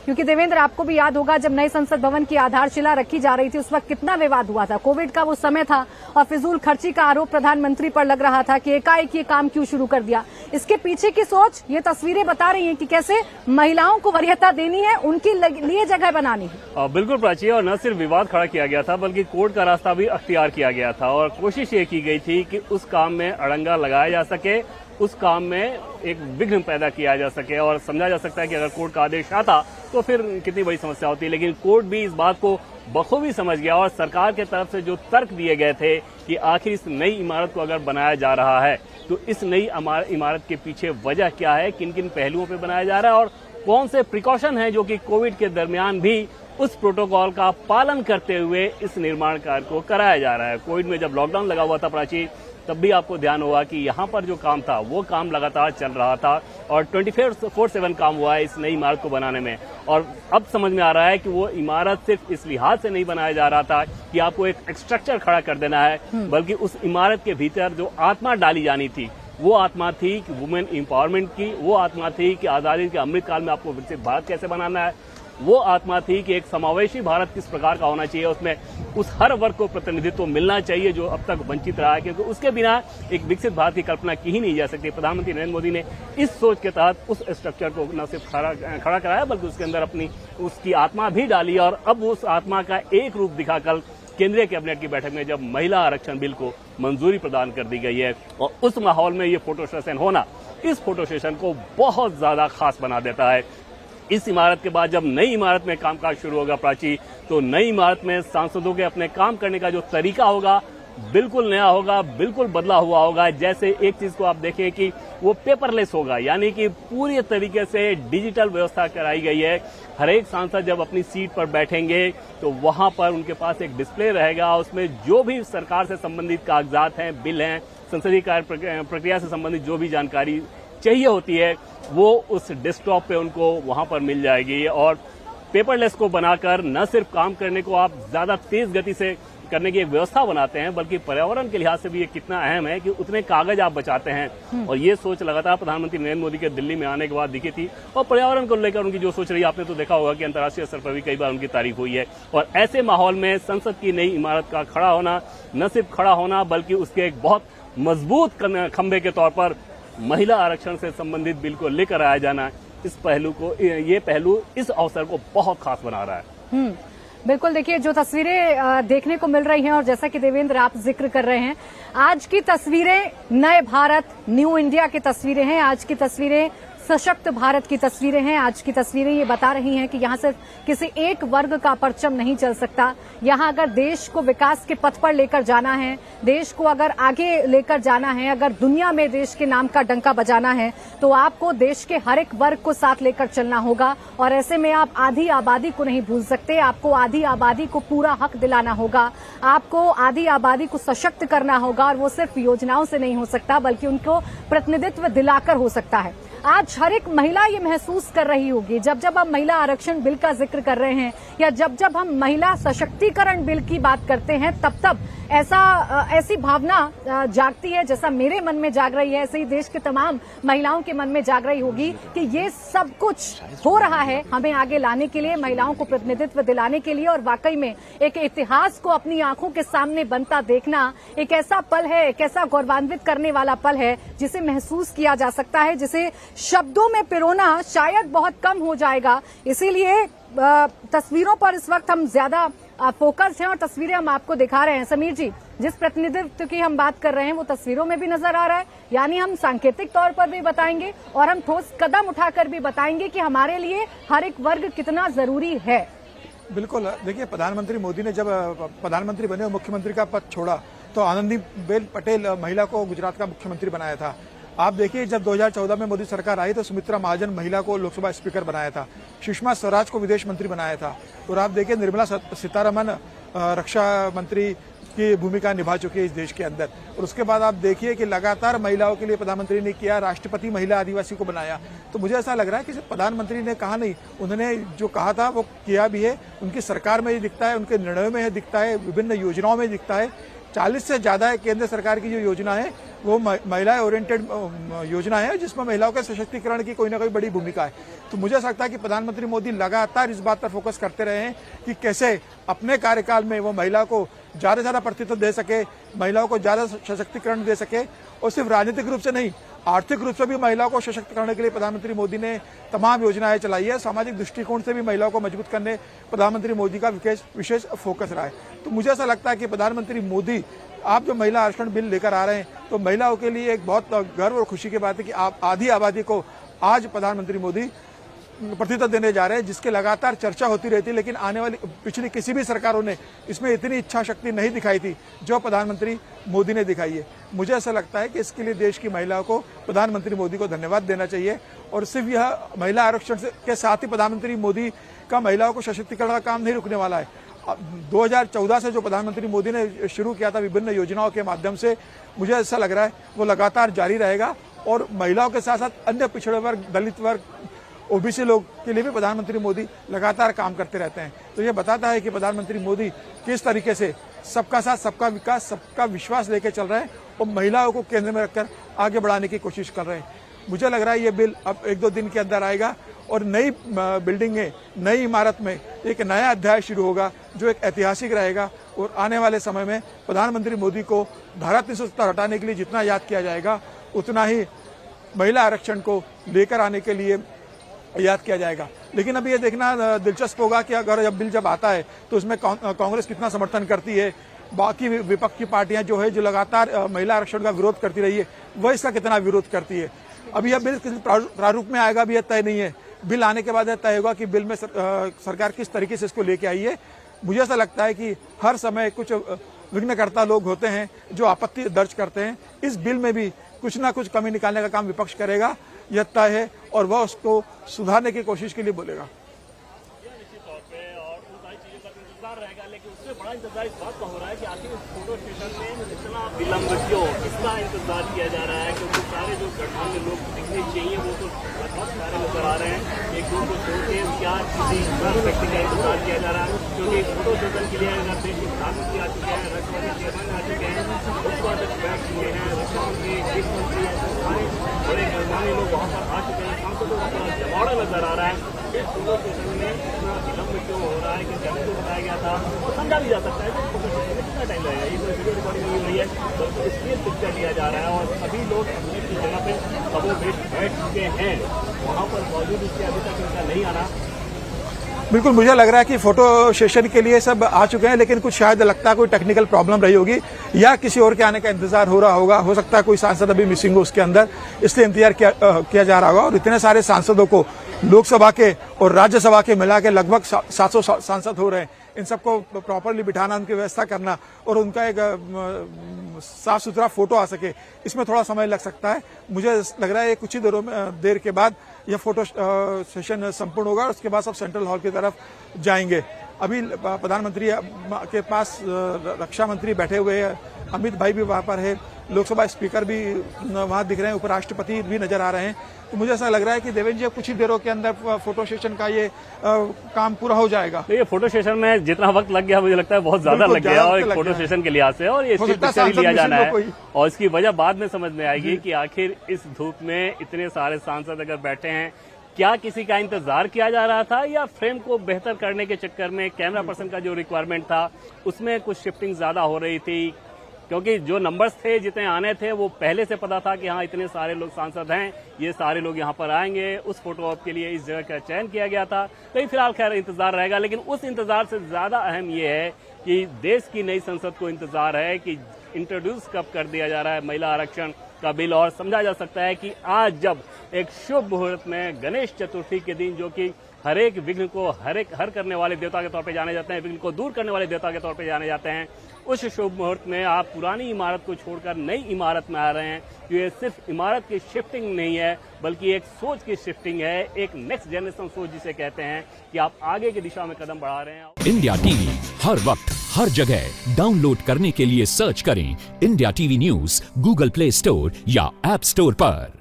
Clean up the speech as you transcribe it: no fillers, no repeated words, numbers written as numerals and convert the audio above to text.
क्योंकि देवेंद्र, आपको भी याद होगा जब नए संसद भवन की आधारशिला रखी जा रही थी उस वक्त कितना विवाद हुआ था। कोविड का वो समय था और फिजूल खर्ची का आरोप प्रधानमंत्री पर लग रहा था कि एकाएक ये काम क्यों शुरू कर दिया। इसके पीछे की सोच ये तस्वीरें बता रही हैं कि कैसे महिलाओं को वरीयता देनी है, उनके लिए जगह बनानी है। बिल्कुल प्राची, और न सिर्फ विवाद खड़ा किया गया था बल्कि कोर्ट का रास्ता भी अख्तियार किया गया था और कोशिश ये की गई थी कि उस काम में अड़ंगा लगाया जा सके, उस काम में एक विघ्न पैदा किया जा सके। और समझा जा सकता है कि अगर कोर्ट का आदेश आता तो फिर कितनी बड़ी समस्या होती, लेकिन कोर्ट भी इस बात को बखूबी समझ गया और सरकार के तरफ से जो तर्क दिए गए थे कि आखिर इस नई इमारत को अगर बनाया जा रहा है तो इस नई इमारत के पीछे वजह क्या है, किन किन पहलुओं पर बनाया जा रहा है और कौन से प्रिकॉशन है जो कि कोविड के दरमियान भी उस प्रोटोकॉल का पालन करते हुए इस निर्माण कार्य को कराया जा रहा है। कोविड में जब लॉकडाउन लगा हुआ था प्राची, तब भी आपको ध्यान होगा कि यहाँ पर जो काम था वो काम लगातार चल रहा था और 24/7 काम हुआ है इस नई इमारत को बनाने में। और अब समझ में आ रहा है कि वो इमारत सिर्फ इस लिहाज से नहीं बनाया जा रहा था कि आपको एक स्ट्रक्चर खड़ा कर देना है, बल्कि उस इमारत के भीतर जो आत्मा डाली जानी थी वो आत्मा थी कि वुमेन एम्पावरमेंट की, वो आत्मा थी कि आजादी के अमृत काल में आपको विकसित भारत कैसे बनाना है, वो आत्मा थी कि एक समावेशी भारत किस प्रकार का होना चाहिए, उसमें उस हर वर्ग को प्रतिनिधित्व मिलना चाहिए जो अब तक वंचित रहा है, क्योंकि उसके बिना एक विकसित भारत की कल्पना की ही नहीं जा सकती। प्रधानमंत्री नरेंद्र मोदी ने इस सोच के तहत उस स्ट्रक्चर को न सिर्फ खड़ा कराया बल्कि उसके अंदर अपनी उसकी आत्मा भी डाली और अब उस आत्मा का एक रूप दिखा कल केंद्रीय कैबिनेट की बैठक में जब महिला आरक्षण बिल को मंजूरी प्रदान कर दी गई है। और उस माहौल में ये फोटो सेशन होना इस फोटो सेशन को बहुत ज्यादा खास बना देता है। इस इमारत के बाद जब नई इमारत में कामकाज शुरू होगा प्राची, तो नई इमारत में सांसदों के अपने काम करने का जो तरीका होगा बिल्कुल नया होगा, बिल्कुल बदला हुआ होगा। जैसे एक चीज को आप देखें कि वो पेपरलेस होगा, यानी कि पूरी तरीके से डिजिटल व्यवस्था कराई गई है। हर एक सांसद जब अपनी सीट पर बैठेंगे तो वहां पर उनके पास एक डिस्प्ले रहेगा, उसमें जो भी सरकार से संबंधित कागजात हैं, बिल हैं, संसदीय कार्य प्रक्रिया से संबंधित जो भी जानकारी चाहिए होती है वो उस डेस्कटॉप पे उनको वहां पर मिल जाएगी। और पेपरलेस को बनाकर न सिर्फ काम करने को आप ज्यादा तेज गति से करने की एक व्यवस्था बनाते हैं, बल्कि पर्यावरण के लिहाज से भी ये कितना अहम है कि उतने कागज आप बचाते हैं। और ये सोच लगातार प्रधानमंत्री नरेंद्र मोदी के दिल्ली में आने के बाद दिखी थी और पर्यावरण को लेकर उनकी जो सोच रही है, आपने तो देखा होगा कि अंतर्राष्ट्रीय स्तर पर भी कई बार उनकी तारीफ हुई है। और ऐसे माहौल में संसद की नई इमारत का खड़ा होना, न सिर्फ खड़ा होना बल्कि उसके एक बहुत मजबूत खंभे के तौर पर महिला आरक्षण से संबंधित बिल को लेकर आया जाना, इस पहलू को, ये पहलू इस अवसर को बहुत खास बना रहा है। बिल्कुल, देखिए जो तस्वीरें देखने को मिल रही हैं और जैसा कि देवेंद्र आप जिक्र कर रहे हैं, आज की तस्वीरें नए भारत, न्यू इंडिया की तस्वीरें हैं। आज की तस्वीरें सशक्त भारत की तस्वीरें हैं। आज की तस्वीरें ये बता रही हैं कि यहाँ सिर्फ किसी एक वर्ग का परचम नहीं चल सकता। यहाँ अगर देश को विकास के पथ पर लेकर जाना है, देश को अगर आगे लेकर जाना है, अगर दुनिया में देश के नाम का डंका बजाना है, तो आपको देश के हर एक वर्ग को साथ लेकर चलना होगा। और ऐसे में आप आधी आबादी को नहीं भूल सकते। आपको आधी आबादी को पूरा हक दिलाना होगा, आपको आधी आबादी को सशक्त करना होगा। और वो सिर्फ योजनाओं से नहीं हो सकता बल्कि उनको प्रतिनिधित्व दिलाकर हो सकता है। आज हर एक महिला ये महसूस कर रही होगी, जब जब हम महिला आरक्षण बिल का जिक्र कर रहे हैं या जब जब हम महिला सशक्तिकरण बिल की बात करते हैं, तब तब ऐसी भावना जागती है, जैसा मेरे मन में जाग रही है ऐसे ही देश के तमाम महिलाओं के मन में जाग रही होगी कि ये सब कुछ हो रहा है हमें आगे लाने के लिए, महिलाओं को प्रतिनिधित्व दिलाने के लिए। और वाकई में एक इतिहास को अपनी आंखों के सामने बनता देखना एक ऐसा पल है, एक ऐसा गौरवान्वित करने वाला पल है जिसे महसूस किया जा सकता है, जिसे शब्दों में पिरोना शायद बहुत कम हो जाएगा। इसीलिए तस्वीरों पर इस वक्त हम ज्यादा फोकस हैं और तस्वीरें हम आपको दिखा रहे हैं। समीर जी, जिस प्रतिनिधित्व की हम बात कर रहे हैं वो तस्वीरों में भी नजर आ रहा है, यानी हम सांकेतिक तौर पर भी बताएंगे और हम ठोस कदम उठाकर भी बताएंगे कि हमारे लिए हर एक वर्ग कितना जरूरी है। बिल्कुल, देखिए प्रधानमंत्री मोदी ने जब प्रधानमंत्री बने और मुख्यमंत्री का पद छोड़ा तो आनंदीबेन पटेल महिला को गुजरात का मुख्यमंत्री बनाया था। आप देखिए जब 2014 में मोदी सरकार आई तो सुमित्रा महाजन महिला को लोकसभा स्पीकर बनाया था, सुषमा स्वराज को विदेश मंत्री बनाया था। और आप देखिए निर्मला सीतारमण रक्षा मंत्री की भूमिका निभा चुकी है इस देश के अंदर। और उसके बाद आप देखिए कि लगातार महिलाओं के लिए प्रधानमंत्री ने किया, राष्ट्रपति महिला आदिवासी को बनाया। तो मुझे ऐसा लग रहा है कि प्रधानमंत्री ने कहा नहीं, उन्होंने जो कहा था वो किया भी है। उनकी सरकार में ये दिखता है, उनके निर्णयों में दिखता है, विभिन्न योजनाओं में दिखता है। 40 से ज्यादा केंद्र सरकार की जो योजना है वो महिला ओरिएंटेड योजना है, जिसमें महिलाओं के सशक्तिकरण की कोई ना कोई बड़ी भूमिका है। तो मुझे ऐसा लगता है कि प्रधानमंत्री मोदी लगातार इस बात पर फोकस करते रहे हैं कि कैसे अपने कार्यकाल में वो महिला को ज्यादा से ज्यादा प्रतिनिधित्व दे सके, महिलाओं को ज्यादा सशक्तिकरण दे सके, और सिर्फ राजनीतिक रूप से नहीं, आर्थिक रूप से भी महिलाओं को सशक्त करने के लिए प्रधानमंत्री मोदी ने तमाम योजनाएं चलाई है। सामाजिक दृष्टिकोण से भी महिलाओं को मजबूत करने प्रधानमंत्री मोदी का विशेष फोकस रहा है। तो मुझे ऐसा लगता है कि प्रधानमंत्री मोदी, आप जो महिला आरक्षण बिल लेकर आ रहे हैं, तो महिलाओं के लिए एक बहुत गर्व और खुशी की बात है कि आप आधी आबादी को आज प्रधानमंत्री मोदी प्रतिनिधित्व देने जा रहे हैं, जिसके लगातार चर्चा होती रहती है, लेकिन आने वाली पिछली किसी भी सरकारों ने इसमें इतनी इच्छा शक्ति नहीं दिखाई थी जो प्रधानमंत्री मोदी ने दिखाई है। मुझे ऐसा लगता है कि इसके लिए देश की महिलाओं को प्रधानमंत्री मोदी को धन्यवाद देना चाहिए। और सिर्फ यह महिला आरक्षण के साथ ही प्रधानमंत्री मोदी का महिलाओं को सशक्तिकरण का काम नहीं रुकने वाला है। 2014 से जो प्रधानमंत्री मोदी ने शुरू किया था विभिन्न योजनाओं के माध्यम से, मुझे ऐसा लग रहा है वो लगातार जारी रहेगा। और महिलाओं के साथ साथ अन्य पिछड़े वर्ग, दलित वर्ग, ओबीसी लोग के लिए भी प्रधानमंत्री मोदी लगातार काम करते रहते हैं। तो ये बताता है कि प्रधानमंत्री मोदी किस तरीके से सबका साथ, सबका विकास, सबका विश्वास लेके चल रहे हैं और महिलाओं को केंद्र में रखकर आगे बढ़ाने की कोशिश कर रहे हैं। मुझे लग रहा है ये बिल अब 1-2 दिन के अंदर आएगा और नई बिल्डिंगें, नई इमारत में एक नया अध्याय शुरू होगा जो एक ऐतिहासिक रहेगा। और आने वाले समय में प्रधानमंत्री मोदी को धारा 370 हटाने के लिए जितना याद किया जाएगा, उतना ही महिला आरक्षण को लेकर आने के लिए याद किया जाएगा। लेकिन अभी ये देखना दिलचस्प होगा कि अगर जब बिल जब आता है तो उसमें कांग्रेस कितना समर्थन करती है, बाकी विपक्षी पार्टियां जो है, जो लगातार महिला आरक्षण का विरोध करती रही है, वह इसका कितना विरोध करती है। अभी यह बिल किस प्रारूप में आएगा भी यह तय नहीं है। बिल आने के बाद यह तय होगा कि बिल में सरकार किस तरीके से इसको लेके आई है। मुझे ऐसा लगता है कि हर समय कुछ विघ्नकर्ता लोग होते हैं जो आपत्ति दर्ज करते हैं। इस बिल में भी कुछ ना कुछ कमी निकालने का काम विपक्ष करेगा, यह तय है, और वह उसको सुधारने की कोशिश के लिए बोलेगा। रहेगा, लेकिन उससे बड़ा इंतजार इस बात का हो रहा है कि आखिर इस फोटो स्टेशन में इतना विलंब क्यों, इसका इंतजार किया जा रहा है, क्योंकि सारे जो गठबंधन लोग दिखने चाहिए वो तो लगभग सारे नजर आ रहे हैं। एक दो को छोड़ के क्या किसी व्यक्ति का इंतजार किया जा रहा है, क्योंकि फोटो स्टेशन के लिए अगर देश के प्रधानमंत्री आ चुके हैं, राष्ट्रपति चेयरमैन आ चुके हैं, उपाध्यक्ष बैठ चुके हैं, रक्षा मंत्री, गृह मंत्री, सारे बड़े गणमान्य लोग वहाँ पर आ चुके हैं, सांसदों का पूरा जमावड़ा नजर आ रहा है। इस फोटो स्टेशन में इतना विलंब क्यों हो रहा है कि जब तो बताया गया था, और समझा भी जा सकता है कि फोटो स्टेशन में कितना टाइम लगेगा। ये वीडियो रिकॉर्डिंग नहीं हो रही है, बल्कि इसलिए पिक्चर लिया जा रहा है और सभी लोग अपनी अपनी जगह पे कबोबेश बैठ चुके हैं। वहाँ पर मौजूद इसके अभी तक इनका नहीं आना। बिल्कुल, मुझे लग रहा है कि फोटो सेशन के लिए सब आ चुके हैं, लेकिन कुछ शायद लगता है कोई टेक्निकल प्रॉब्लम रही होगी या किसी और के आने का इंतजार हो रहा होगा। हो सकता है कोई सांसद अभी मिसिंग हो उसके अंदर, इसलिए इंतजार किया जा रहा होगा। और इतने सारे सांसदों को लोकसभा के और राज्यसभा के मिला के लगभग 700 सांसद हो रहे हैं। इन सबको प्रॉपरली बिठाना, उनकी व्यवस्था करना और उनका एक साफ सुथरा फोटो आ सके, इसमें थोड़ा समय लग सकता है। मुझे लग रहा है कुछ ही देर के बाद यह फोटो सेशन संपूर्ण होगा और उसके बाद सब सेंट्रल हॉल की तरफ जाएंगे। अभी प्रधानमंत्री के पास रक्षा मंत्री बैठे हुए हैं, अमित भाई भी वहां पर है, लोकसभा स्पीकर भी वहां दिख रहे हैं, उपराष्ट्रपति भी नजर आ रहे हैं। तो मुझे ऐसा लग रहा है कि देवेंद्र जी कुछ ही देरों के अंदर फोटो सेशन का ये काम पूरा हो जाएगा। तो ये फोटो सेशन में जितना वक्त लग गया, मुझे लगता है बहुत ज्यादा लग गया और एक फोटो सेशन के लिहाज से, और ये पिक्चर ही लिया जाना है। और इसकी वजह बाद में समझ में आएगी कि आखिर इस धूप में इतने सारे सांसद अगर बैठे हैं, क्या किसी का इंतजार किया जा रहा था या फ्रेम को बेहतर करने के चक्कर में कैमरा पर्सन का जो रिक्वायरमेंट था उसमें कुछ शिफ्टिंग ज्यादा हो रही थी। क्योंकि जो नंबर्स थे, जितने आने थे, वो पहले से पता था कि हाँ इतने सारे लोग सांसद हैं, ये सारे लोग यहाँ पर आएंगे। उस फोटो ऑप के लिए इस जगह का चयन किया गया था। तो फिलहाल खैर इंतजार रहेगा, लेकिन उस इंतजार से ज्यादा अहम ये है कि देश की नई संसद को इंतजार है कि इंट्रोड्यूस कब कर दिया जा रहा है महिला आरक्षण का बिल। और समझा जा सकता है कि आज जब एक शुभ मुहूर्त में गणेश चतुर्थी के दिन, जो कि हर एक विघ्न को हर करने वाले देवता के तौर पे जाने जाते हैं, विघ्न को दूर करने वाले देवता के तौर पे जाने जाते हैं, उस शुभ मुहूर्त में आप पुरानी इमारत को छोड़कर नई इमारत में आ रहे हैं। ये सिर्फ इमारत की शिफ्टिंग नहीं है, बल्कि एक सोच की शिफ्टिंग है, एक नेक्स्ट जनरेशन सोच जिसे कहते हैं, कि आप आगे की दिशा में कदम बढ़ा रहे हैं। इंडिया टीवी हर वक्त हर जगह डाउनलोड करने के लिए सर्च करें India TV news Google play store या ऐप स्टोर पर।